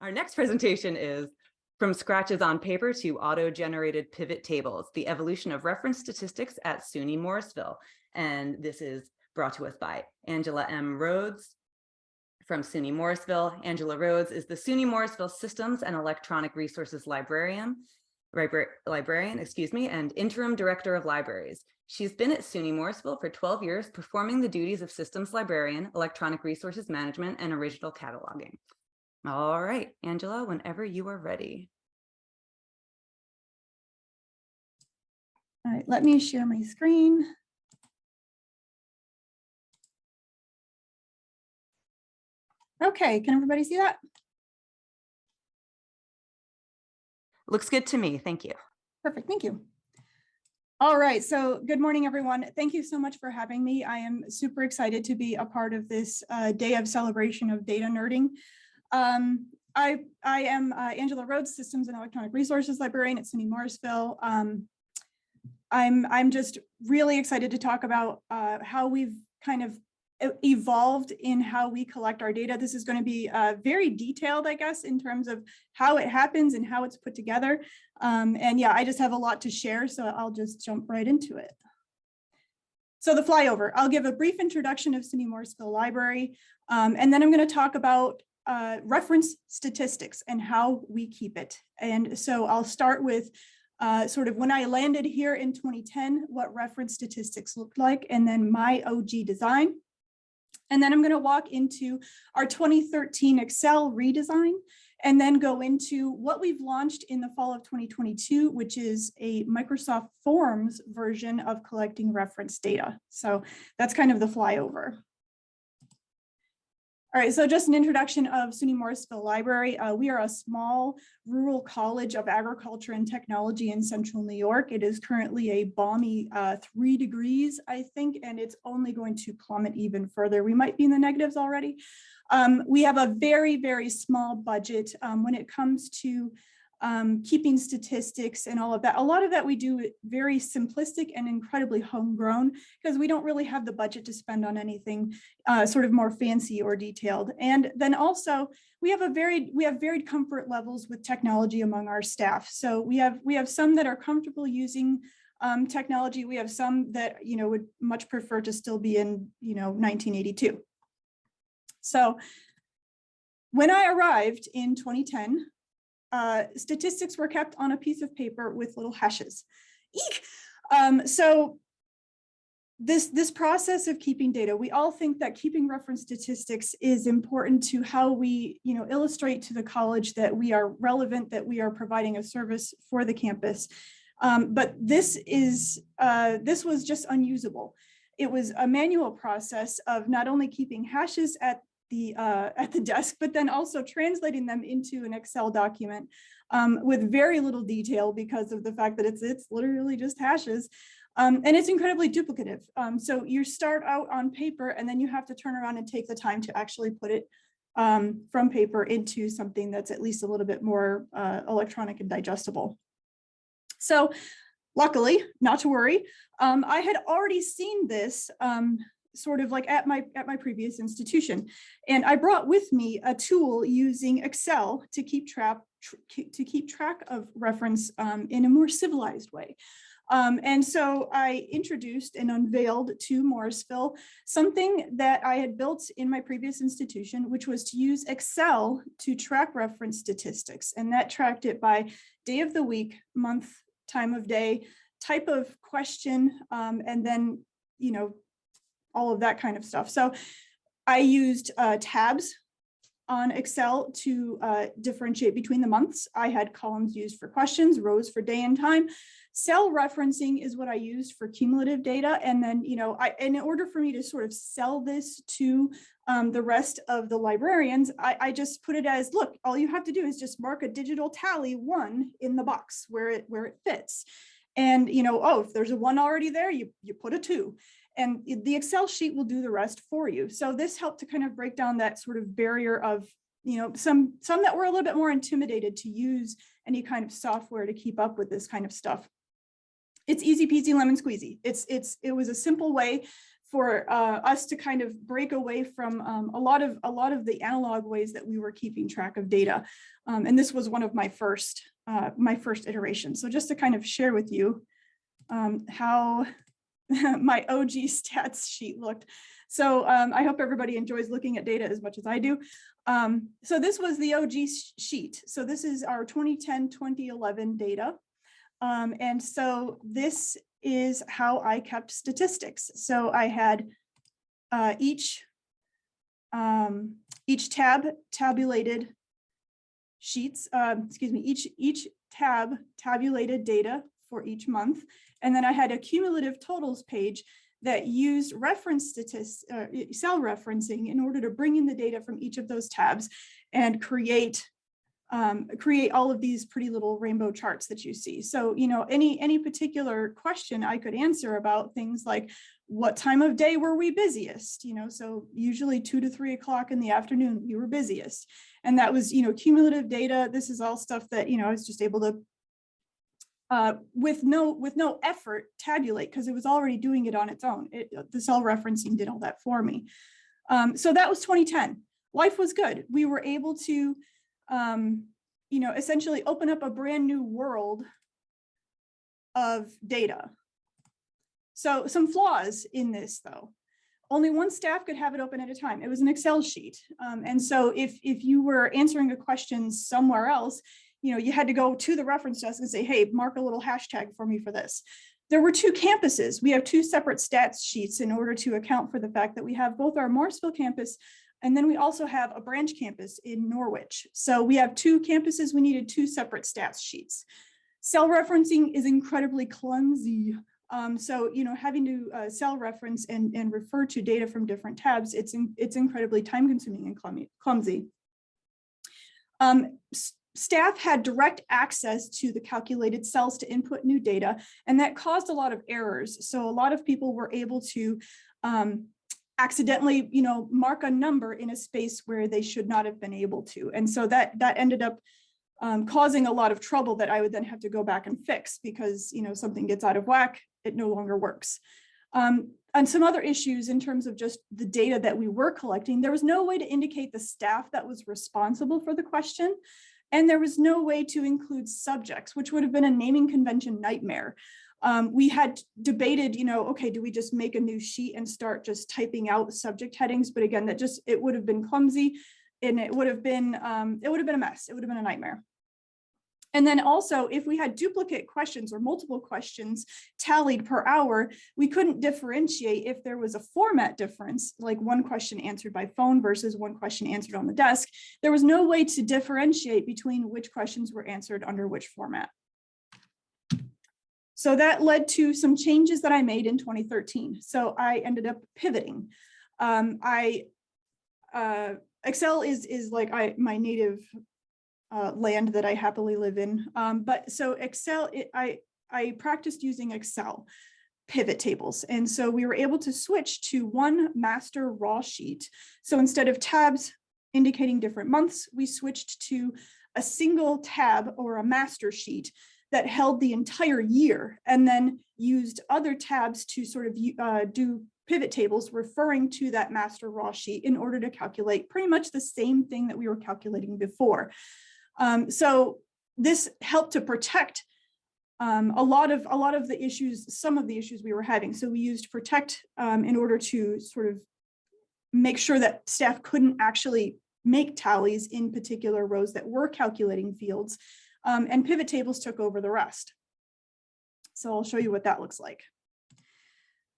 Our next presentation is From Scratches on Paper to Auto-Generated Pivot Tables, the Evolution of Reference Statistics at SUNY Morrisville. And this is brought to us by Angela M. Rhodes from SUNY Morrisville. Angela Rhodes is the SUNY Morrisville Systems and Electronic Resources Librarian, and Interim Director of Libraries. She's been at SUNY Morrisville for 12 years, performing the duties of Systems Librarian, Electronic Resources Management, and Original Cataloging. All right, Angela, whenever you are ready. All right, let me share my screen. Okay, can everybody see that? Looks good to me, thank you. Perfect, thank you. All right, so good morning, everyone. Thank you so much for having me. I am super excited to be a part of this day of celebration of data nerding. I am Angela Rhodes, Systems and Electronic Resources Librarian at SUNY Morrisville. I'm just really excited to talk about how we've kind of evolved in how we collect our data. This is going to be very detailed, I guess, in terms of how it happens and how it's put together. And yeah, I just have a lot to share, so I'll just jump right into it. So the flyover, I'll give a brief introduction of SUNY Morrisville Library, and then I'm going to talk about reference statistics and how we keep it. And so I'll start with sort of when I landed here in 2010, what reference statistics looked like, and then my OG design. And then I'm going to walk into our 2013 Excel redesign, and then go into what we've launched in the fall of 2022, which is a Microsoft Forms version of collecting reference data. So that's kind of the flyover. All right, so just an introduction of SUNY Morrisville Library. We are a small rural college of agriculture and technology in central New York. It is currently a balmy 3 degrees, I think, and it's only going to plummet even further. We might be in the negatives already. We have a very, very small budget when it comes to keeping statistics and all of that. A lot of that we do very simplistic and incredibly homegrown because we don't really have the budget to spend on anything sort of more fancy or detailed. And then also we have varied comfort levels with technology among our staff. So we have some that are comfortable using technology. We have some that would much prefer to still be in 1982. So when I arrived in 2010, statistics were kept on a piece of paper with little hashes. Eek! So this process of keeping data, we all think that keeping reference statistics is important to how we illustrate to the college that we are relevant, that we are providing a service for the campus. But this was just unusable. It was a manual process of not only keeping hashes at the desk, but then also translating them into an Excel document with very little detail because of the fact that it's literally just hashes. And it's incredibly duplicative. So you start out on paper and then you have to turn around and take the time to actually put it from paper into something that's at least a little bit more electronic and digestible. So luckily, not to worry, I had already seen this sort of like at my previous institution. And I brought with me a tool using Excel to keep track of reference in a more civilized way. And so I introduced and unveiled to Morrisville something that I had built in my previous institution, which was to use Excel to track reference statistics. And that tracked it by day of the week, month, time of day, type of question, and then, all of that kind of stuff. So I used tabs on Excel to differentiate between the months. I had columns used for questions, rows for day and time. Cell referencing is what I used for cumulative data. And then, in order for me to sort of sell this to the rest of the librarians, I just put it as, look, all you have to do is just mark a digital tally 1 in the box where it fits. And, oh, if there's a 1 already there, you put a 2. And the Excel sheet will do the rest for you. So this helped to kind of break down that sort of barrier of, some that were a little bit more intimidated to use any kind of software to keep up with this kind of stuff. It's easy peasy lemon squeezy. It was a simple way for us to kind of break away from a lot of the analog ways that we were keeping track of data. And this was one of my first iterations. So just to kind of share with you how my OG stats sheet looked. So I hope everybody enjoys looking at data as much as I do. So this was the OG sheet. So this is our 2010-2011 data. And so this is how I kept statistics. So I had each tab tabulated sheets, each tab tabulated data for each month. And then I had a cumulative totals page that used reference statistics, cell referencing in order to bring in the data from each of those tabs and create all of these pretty little rainbow charts that you see. So, you know, any particular question I could answer about things like what time of day were we busiest? You know, so usually 2 to 3 o'clock in the afternoon, we were busiest. And that was, you know, cumulative data. This is all stuff that, you know, I was just able to with no effort tabulate because it was already doing it on its own. The cell referencing did all that for me. So that was 2010. Life was good. We were able to, you know, essentially open up a brand new world of data. So some flaws in this though. Only one staff could have it open at a time. It was an Excel sheet. And so if you were answering a question somewhere else, you know, you had to go to the reference desk and say, hey, mark a little hashtag for me for this. There were 2 campuses. We have 2 separate stats sheets in order to account for the fact that we have both our Morrisville campus, and then we also have a branch campus in Norwich. So we have 2 campuses. We needed 2 separate stats sheets. Cell referencing is incredibly clumsy. So, you know, having to cell reference and refer to data from different tabs, it's incredibly time consuming and clumsy. Staff had direct access to the calculated cells to input new data, and that caused a lot of errors. So a lot of people were able to accidentally, you know, mark a number in a space where they should not have been able to. And so that ended up causing a lot of trouble that I would then have to go back and fix because, you know, something gets out of whack, it no longer works. And some other issues in terms of just the data that we were collecting, there was no way to indicate the staff that was responsible for the question. And there was no way to include subjects, which would have been a naming convention nightmare. We had debated, you know, okay, do we just make a new sheet and start just typing out subject headings? But again, it would have been clumsy and it would have been a mess. It would have been a nightmare. And then also, if we had duplicate questions or multiple questions tallied per hour, we couldn't differentiate if there was a format difference, like one question answered by phone versus one question answered on the desk. There was no way to differentiate between which questions were answered under which format. So that led to some changes that I made in 2013. So I ended up pivoting. Excel is like my native land that I happily live in. But so Excel, I practiced using Excel pivot tables. And so we were able to switch to one master raw sheet. So instead of tabs indicating different months, we switched to a single tab or a master sheet that held the entire year and then used other tabs to sort of do pivot tables referring to that master raw sheet in order to calculate pretty much the same thing that we were calculating before. So this helped to protect a lot of the issues, some of the issues we were having. So we used protect in order to sort of make sure that staff couldn't actually make tallies in particular rows that were calculating fields, and pivot tables took over the rest. So I'll show you what that looks like.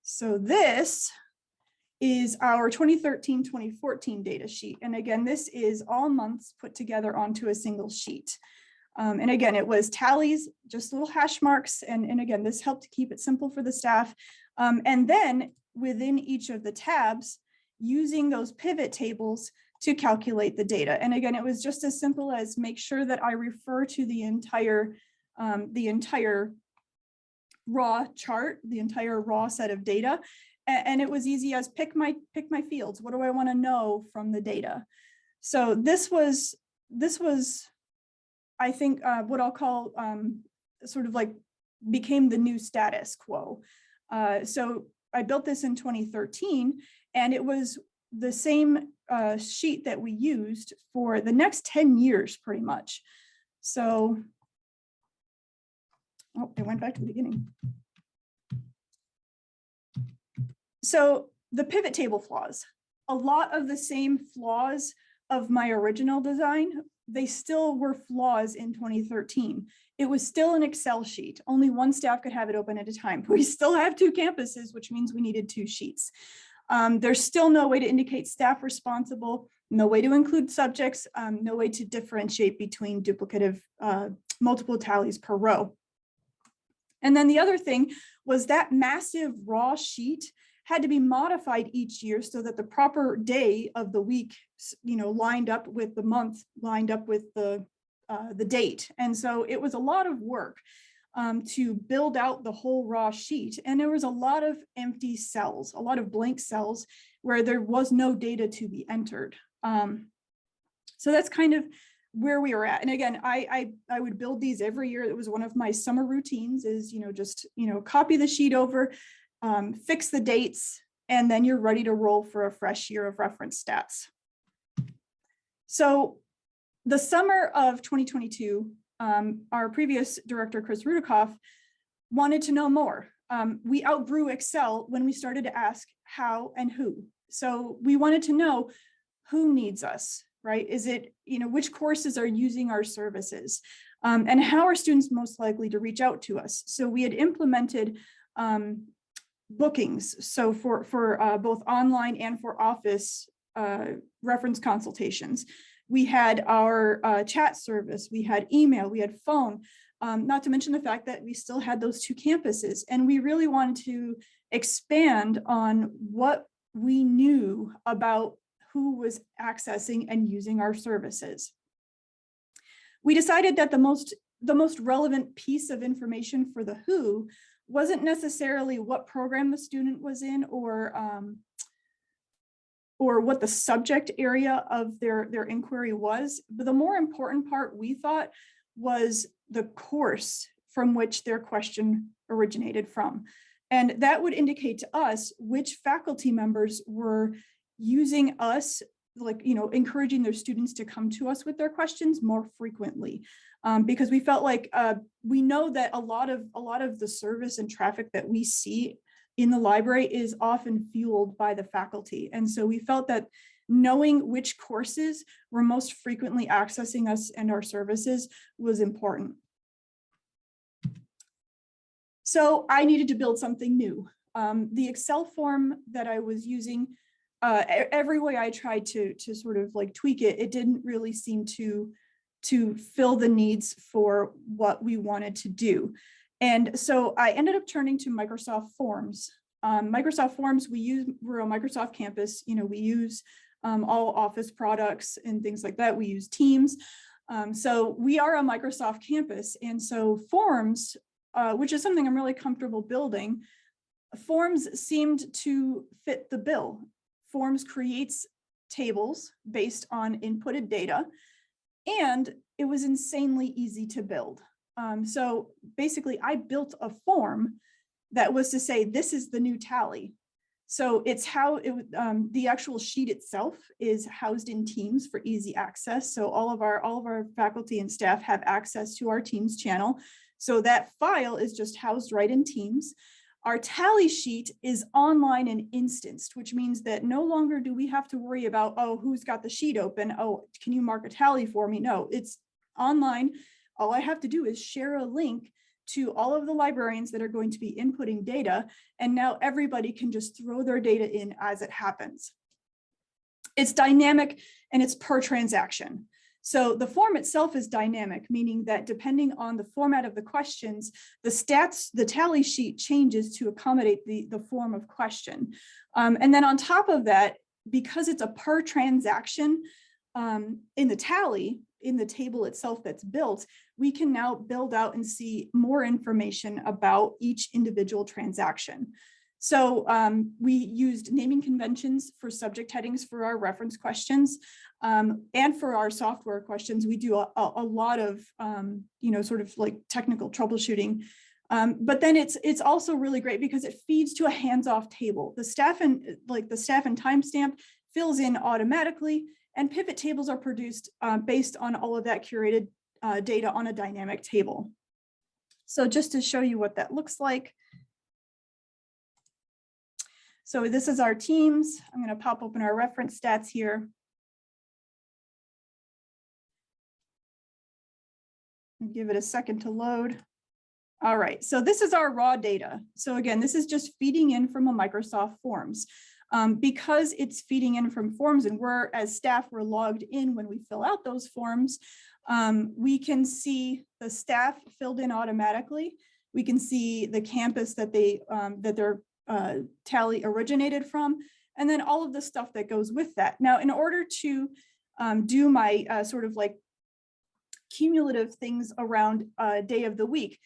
So this is our 2013-2014 data sheet. And again, this is all months put together onto a single sheet. And again, it was tallies, just little hash marks. And again, this helped to keep it simple for the staff. And then within each of the tabs, using those pivot tables to calculate the data. And again, it was just as simple as make sure that I refer to the entire raw chart, the entire raw set of data. And it was easy as pick my fields. What do I want to know from the data? So this was, I think, what I'll call sort of like became the new status quo. So I built this in 2013, and it was the same sheet that we used for the next 10 years, pretty much. So, oh, it went back to the beginning. So the pivot table flaws, a lot of the same flaws of my original design, they still were flaws in 2013. It was still an Excel sheet. Only one staff could have it open at a time. We still have 2 campuses, which means we needed 2 sheets. There's still no way to indicate staff responsible, no way to include subjects, no way to differentiate between duplicative multiple tallies per row. And then the other thing was that massive raw sheet had to be modified each year so that the proper day of the week, lined up with the month, lined up with the date. And so it was a lot of work to build out the whole raw sheet. And there was a lot of empty cells, a lot of blank cells where there was no data to be entered. So that's kind of where we were at. And again, I would build these every year. It was one of my summer routines is, just, copy the sheet over, fix the dates, and then you're ready to roll for a fresh year of reference stats. So the summer of 2022, our previous director, Chris Rudikoff, wanted to know more. We outgrew Excel when we started to ask how and who. So we wanted to know who needs us, right? Is it, which courses are using our services? And how are students most likely to reach out to us? So we had implemented bookings. So for both online and for office reference consultations. We had our chat service, we had email, we had phone, not to mention the fact that we still had those 2 campuses. And we really wanted to expand on what we knew about who was accessing and using our services. We decided that the most relevant piece of information for the who wasn't necessarily what program the student was in or what the subject area of their inquiry was. But the more important part we thought was the course from which their question originated from. And that would indicate to us which faculty members were using us, encouraging their students to come to us with their questions more frequently. Because we felt like we know that a lot of the service and traffic that we see in the library is often fueled by the faculty. And so we felt that knowing which courses were most frequently accessing us and our services was important. So I needed to build something new. The Excel form that I was using, every way I tried to sort of tweak it, it didn't really seem to fill the needs for what we wanted to do. And so I ended up turning to Microsoft Forms. Microsoft Forms, we're a Microsoft campus, we use all Office products and things like that. We use Teams. So we are a Microsoft campus. And so Forms, which is something I'm really comfortable building, Forms seemed to fit the bill. Forms creates tables based on inputted data, and it was insanely easy to build. So basically, I built a form that was to say, this is the new tally. So it's how the actual sheet itself is housed in Teams for easy access. So all of our faculty and staff have access to our Teams channel. So that file is just housed right in Teams. Our tally sheet is online and instanced, which means that no longer do we have to worry about, oh, who's got the sheet open? Oh, can you mark a tally for me? No, it's online. All I have to do is share a link to all of the librarians that are going to be inputting data. And now everybody can just throw their data in as it happens. It's dynamic and it's per transaction. So the form itself is dynamic, meaning that depending on the format of the questions, the tally sheet changes to accommodate the form of question. And then on top of that, because it's a per transaction in the tally, in the table itself that's built, we can now build out and see more information about each individual transaction. So we used naming conventions for subject headings for our reference questions, and for our software questions. We do a lot of, sort of like technical troubleshooting But then it's also really great because it feeds to a hands-off table. The staff and timestamp fills in automatically, and pivot tables are produced based on all of that curated data on a dynamic table. So just to show you what that looks like. So this is our teams. I'm going to pop open our reference stats here. And give it a second to load. All right, so this is our raw data. So again, this is just feeding in from a Microsoft Forms. Because it's feeding in from forms and we're, as staff, we're logged in when we fill out those forms, we can see the staff filled in automatically. We can see the campus that their tally originated from, and then all of the stuff that goes with that. Now, in order to do my sort of like cumulative things around day of the week,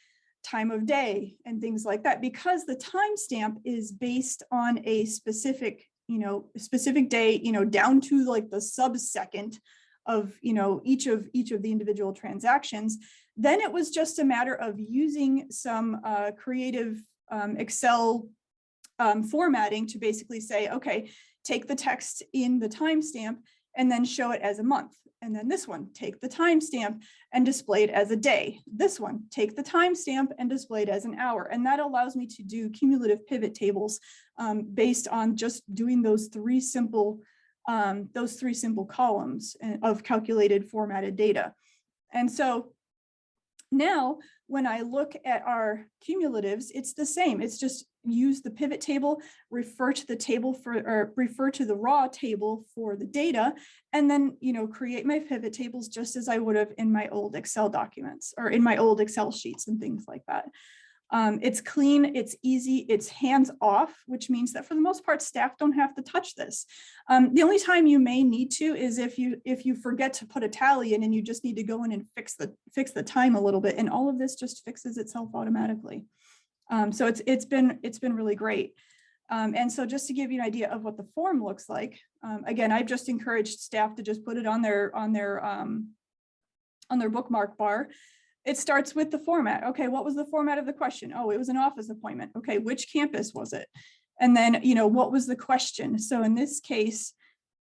time of day, and things like that, because the timestamp is based on a specific day, down to like the sub-second of, each of the individual transactions, then it was just a matter of using some creative Excel formatting to basically say, okay, take the text in the timestamp and then show it as a month. And then this one, take the timestamp and display it as a day. This one, take the timestamp and display it as an hour. And that allows me to do cumulative pivot tables based on just doing those three simple columns of calculated formatted data. And so now when I look at our cumulatives, it's the same. It's just use the pivot table, refer to the table or refer to the raw table for the data, and then, create my pivot tables just as I would have in my old Excel documents or in my old Excel sheets and things like that. It's clean, it's easy, it's hands off, which means that for the most part, staff don't have to touch this. The only time you may need to is if you forget to put a tally in and you just need to go in and fix the time a little bit, and all of this just fixes itself automatically. So it's been really great. And so just to give you an idea of what the form looks like, again, I've just encouraged staff to just put it on their bookmark bar. It starts with the format. Okay, what was the format of the question? Oh, it was an office appointment. Okay, which campus was it? And then, what was the question? So in this case,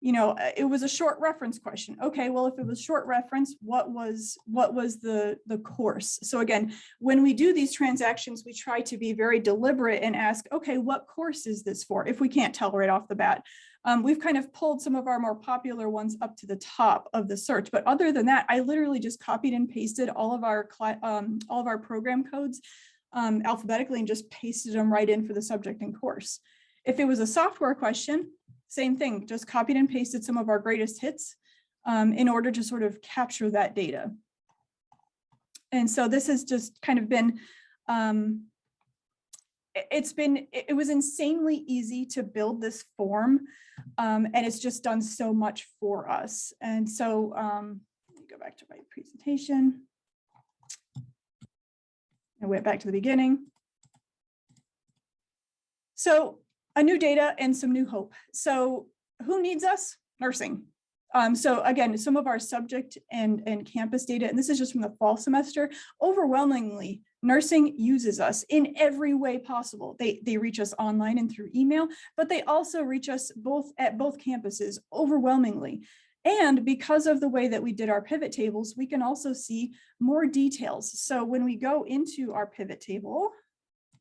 it was a short reference question. Okay, well, if it was short reference, what was the course? So again, when we do these transactions, we try to be very deliberate and ask, okay, what course is this for? If we can't tell right off the bat. We've kind of pulled some of our more popular ones up to the top of the search, but other than that, I literally just copied and pasted all of our program codes alphabetically and just pasted them right in for the subject and course. If it was a software question, same thing, just copied and pasted some of our greatest hits in order to sort of capture that data. And so this has just kind of been, it was insanely easy to build this form, and it's just done so much for us. And so let me go back to my presentation. I went back to the beginning. So a new data and some new hope. So who needs us? Nursing. So again, some of our subject and campus data, and this is just from the fall semester, overwhelmingly, nursing uses us in every way possible. They reach us online and through email, but they also reach us at both campuses overwhelmingly. And because of the way that we did our pivot tables, we can also see more details. So when we go into our pivot table,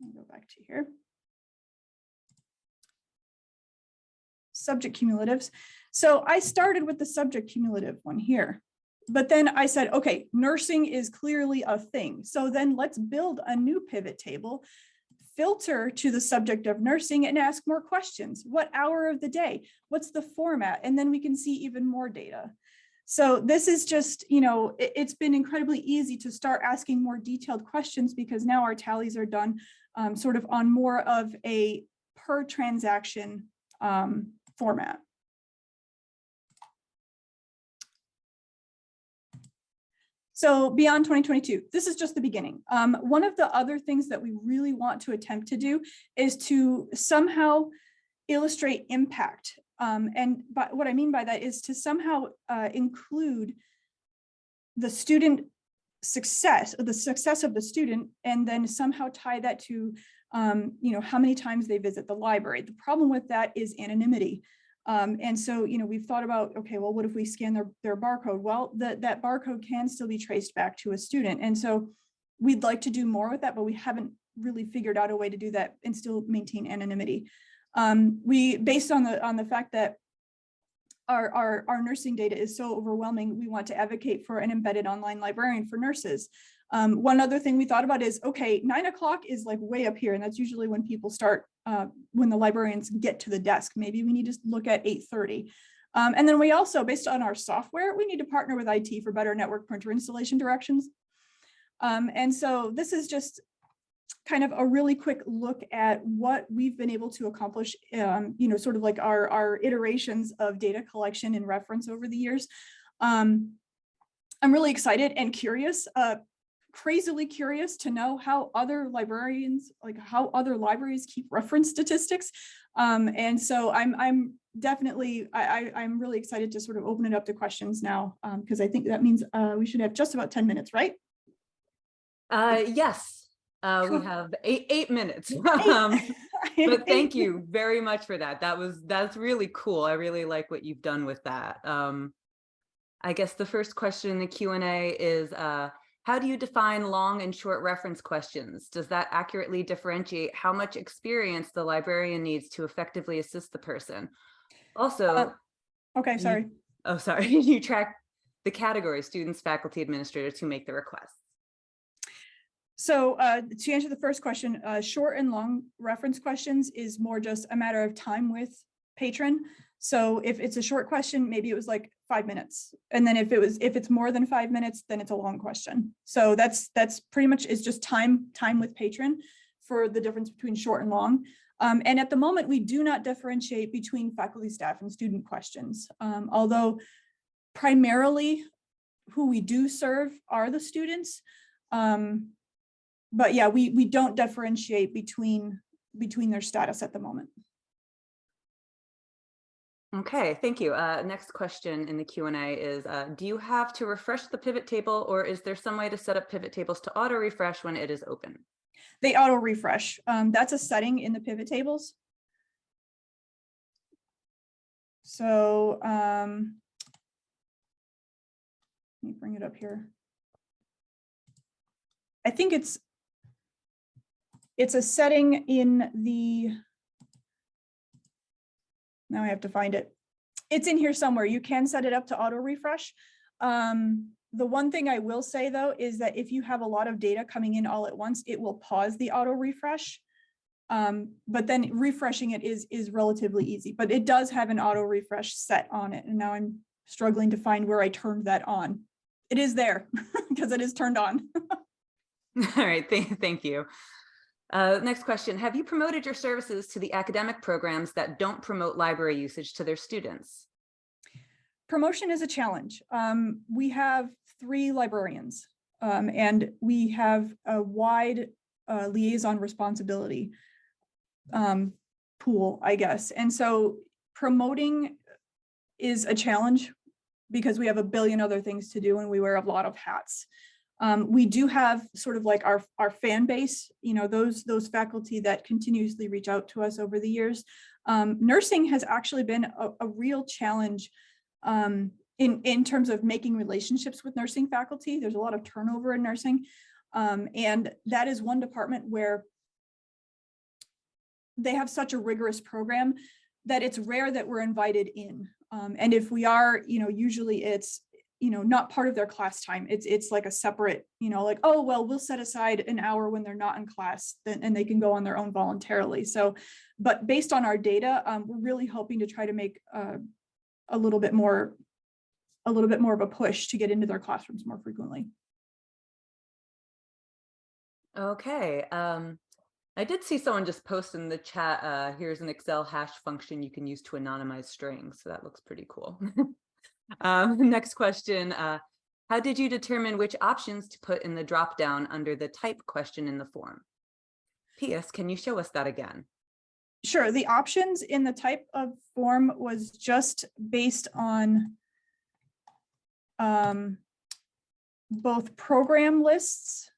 I'll go back to here. Subject cumulatives. So I started with the subject cumulative one here, but then I said, okay, nursing is clearly a thing. So then let's build a new pivot table, filter to the subject of nursing and ask more questions. What hour of the day? What's the format? And then we can see even more data. So this is just, it's been incredibly easy to start asking more detailed questions because now our tallies are done sort of on more of a per transaction format. So beyond 2022, this is just the beginning. One of the other things that we really want to attempt to do is to somehow illustrate impact. And what I mean by that is to somehow include the student success of the student, and then somehow tie that to how many times they visit the library. The problem with that is anonymity. And so, we've thought about, okay, well, what if we scan their barcode? Well, that barcode can still be traced back to a student. And so we'd like to do more with that, but we haven't really figured out a way to do that and still maintain anonymity. Based on the fact that our nursing data is so overwhelming, we want to advocate for an embedded online librarian for nurses. One other thing we thought about is, okay, 9 o'clock is like way up here, and that's usually when people start, when the librarians get to the desk. Maybe we need to look at 8:30. And then we also, based on our software, we need to partner with IT for better network printer installation directions. And so this is just kind of a really quick look at what we've been able to accomplish, sort of like our iterations of data collection and reference over the years. I'm really excited and curious, crazily curious to know how other librarians, like how other libraries keep reference statistics. And so I'm definitely, I'm really excited to sort of open it up to questions now, because I think that means we should have just about 10 minutes, right? Yes. Sure. We have eight minutes. But thank you very much for that. That's really cool. I really like what you've done with that. I guess the first question in the Q&A is, how do you define long and short reference questions? Does that accurately differentiate how much experience the librarian needs to effectively assist the person? Also, okay, sorry. Sorry. You track the category, students, faculty, administrators who make the request. So to answer the first question, short and long reference questions is more just a matter of time with patron. So if it's a short question, maybe it was like 5 minutes. And then if it's more than 5 minutes, then it's a long question. So that's pretty much is just time with patron for the difference between short and long. And at the moment, we do not differentiate between faculty, staff, and student questions. Although primarily who we do serve are the students. But yeah, we don't differentiate between their status at the moment. Okay, thank you. Next question in the Q&A is, do you have to refresh the pivot table, or is there some way to set up pivot tables to auto refresh when it is open? They auto refresh. That's a setting in the pivot tables. So let me bring it up here. I think it's a setting in the, now I have to find it. It's in here somewhere. You can set it up to auto refresh. The one thing I will say though, is that if you have a lot of data coming in all at once, it will pause the auto refresh. But then refreshing it is relatively easy, but it does have an auto refresh set on it. And now I'm struggling to find where I turned that on. It is there because it is turned on. All right, thank you. Next question. Have you promoted your services to the academic programs that don't promote library usage to their students? Promotion is a challenge. We have 3 librarians, and we have a wide liaison responsibility pool, I guess. And so promoting is a challenge because we have a billion other things to do and we wear a lot of hats. We do have sort of like our fan base, those faculty that continuously reach out to us over the years. Nursing has actually been a real challenge in terms of making relationships with nursing faculty. There's a lot of turnover in nursing. And that is one department where they have such a rigorous program that it's rare that we're invited in. And if we are, usually it's, not part of their class time. It's like a separate, like, oh, well, we'll set aside an hour when they're not in class and they can go on their own voluntarily. So, but based on our data, we're really hoping to try to make a little bit more of a push to get into their classrooms more frequently. Okay. I did see someone just post in the chat, here's an Excel hash function you can use to anonymize strings. So that looks pretty cool. Next question. How did you determine which options to put in the dropdown under the type question in the form? P.S. Can you show us that again? Sure. The options in the type of form was just based on both program lists.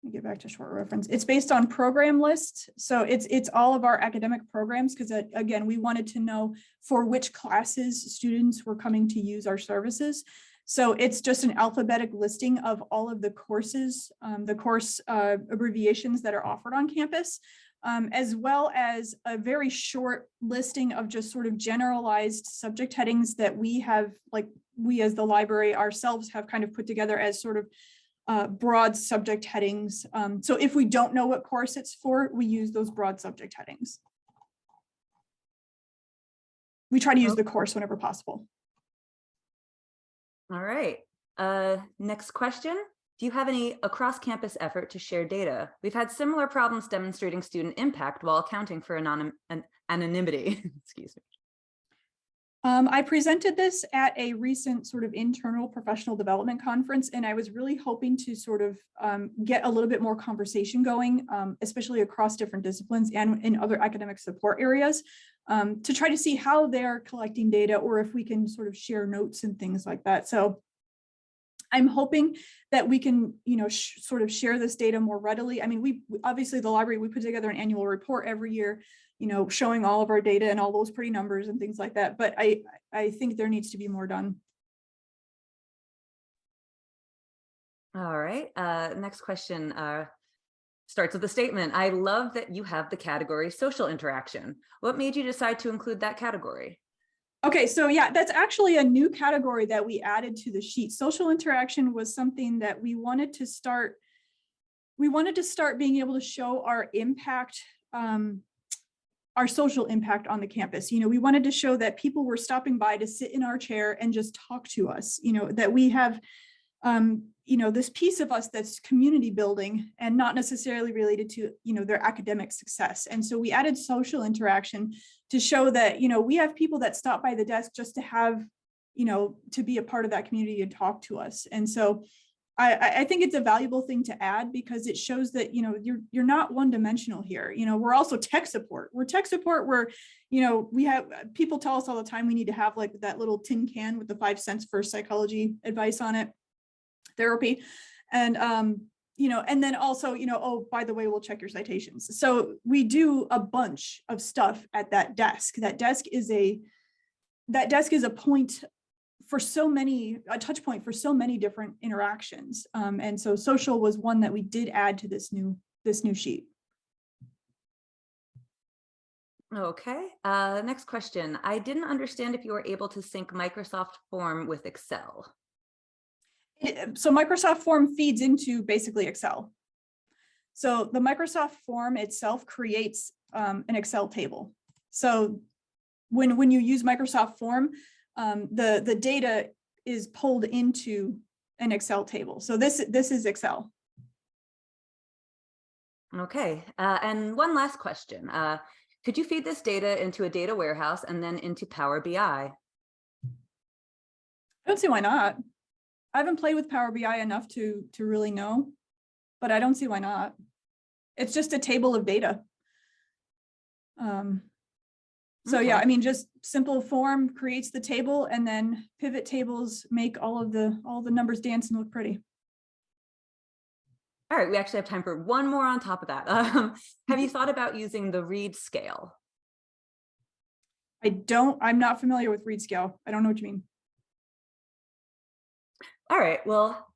Let me get back to short reference. It's based on program lists. So it's all of our academic programs, because again, we wanted to know for which classes students were coming to use our services. So it's just an alphabetic listing of all of the courses, the course abbreviations that are offered on campus, as well as a very short listing of just sort of generalized subject headings that we have, like we as the library ourselves have kind of put together as sort of broad subject headings. So if we don't know what course it's for, we use those broad subject headings. We try to use the course whenever possible. All right. Next question. Do you have any across campus effort to share data? We've had similar problems demonstrating student impact while accounting for anonymity. Excuse me. I presented this at a recent sort of internal professional development conference, and I was really hoping to sort of get a little bit more conversation going, especially across different disciplines and in other academic support areas, to try to see how they're collecting data, or if we can sort of share notes and things like that. So I'm hoping that we can, you know, sort of share this data more readily. I mean, we obviously, the library, we put together an annual report every year, you know, showing all of our data and all those pretty numbers and things like that. But I think there needs to be more done. All right. Next question starts with a statement. I love that you have the category social interaction. What made you decide to include that category? Okay, so yeah, that's actually a new category that we added to the sheet. Social interaction was something that we wanted to start. We wanted to start being able to show our impact, our social impact on the campus. You know, we wanted to show that people were stopping by to sit in our chair and just talk to us, you know, that we have, you know, this piece of us that's community building and not necessarily related to, you know, their academic success. And so we added social interaction to show that, you know, we have people that stop by the desk just to have, you know, to be a part of that community and talk to us. And so I think it's a valuable thing to add, because it shows that, you know, you're not one-dimensional here. You know, we're also tech support. We're tech support where, you know, we have people tell us all the time we need to have like that little tin can with the 5 cents for psychology advice on it, therapy. And, you know, and then also, you know, oh, by the way, we'll check your citations. So we do a bunch of stuff at that desk. That desk is a point for so many, a touch point for so many different interactions. And so social was one that we did add to this new sheet. Okay, next question. I didn't understand if you were able to sync Microsoft Form with Excel. So Microsoft Form feeds into basically Excel. So the Microsoft Form itself creates an Excel table. So when you use Microsoft Form, the data is pulled into an Excel table. So this is Excel. Okay, and one last question. Could you feed this data into a data warehouse and then into Power BI? I don't see why not. I haven't played with Power BI enough to really know, but I don't see why not. It's just a table of data. So okay. Yeah, I mean, just simple form creates the table, and then pivot tables make all the numbers dance and look pretty. All right, we actually have time for one more on top of that. Have you thought about using the Reed scale? I'm not familiar with Reed scale. I don't know what you mean. All right, well,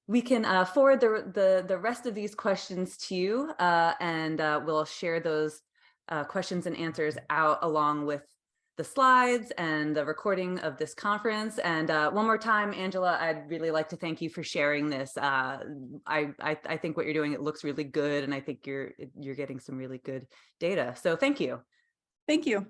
we can forward the rest of these questions to you, and we'll share those questions and answers out along with the slides and the recording of this conference. And one more time, Angela, I'd really like to thank you for sharing this. I think what you're doing, it looks really good, and I think you're getting some really good data. So thank you. Thank you.